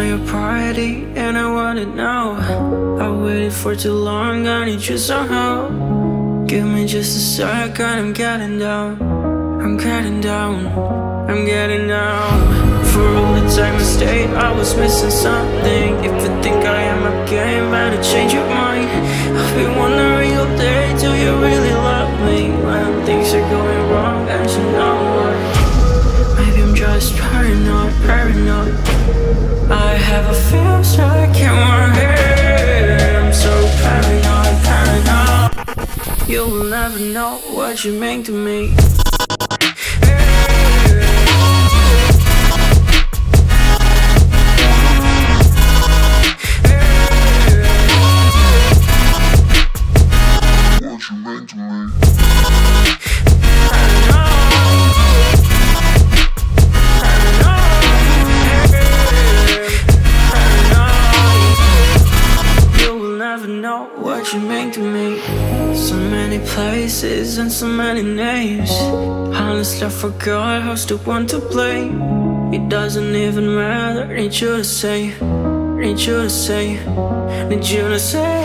your party and I want it now. I waited for too long, I need you somehow. Give me just a second, I'm getting down. I'm getting down, I'm getting down. For all the time I stayed, I was missing something. If you think I am a game, better change your mind. I've been wondering all day, do you really love me? When things are going wrong and you know what? Maybe I'm just paranoid, paranoid. I have a feel stuck in my head. I'm so paranoid, paranoid. You will never know what you mean to me. Places and so many names. Honestly, I forgot who's the one to blame. It doesn't even matter. Need you to say, need you to say, need you to say.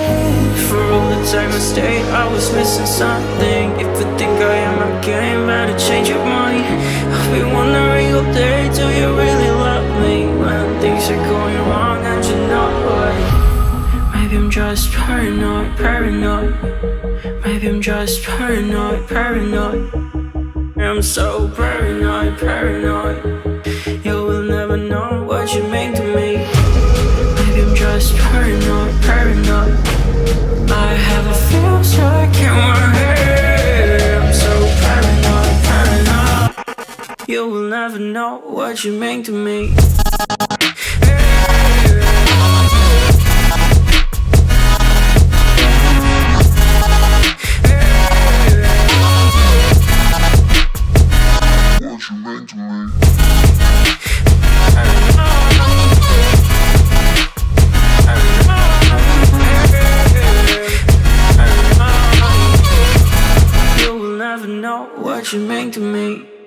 For all the time I stayed, I was missing something. If you think I am a game, better change your mind. I've been wondering all day, do you really love me? When things are going wrong and you know what? Maybe I'm just paranoid, paranoid. Maybe I'm just paranoid, paranoid. I'm so paranoid, paranoid. You will never know what you mean to me. Maybe I'm just paranoid, paranoid. I have a feel stuck in my head. I'm so paranoid, paranoid. You will never know what you mean to me. What you mean to me.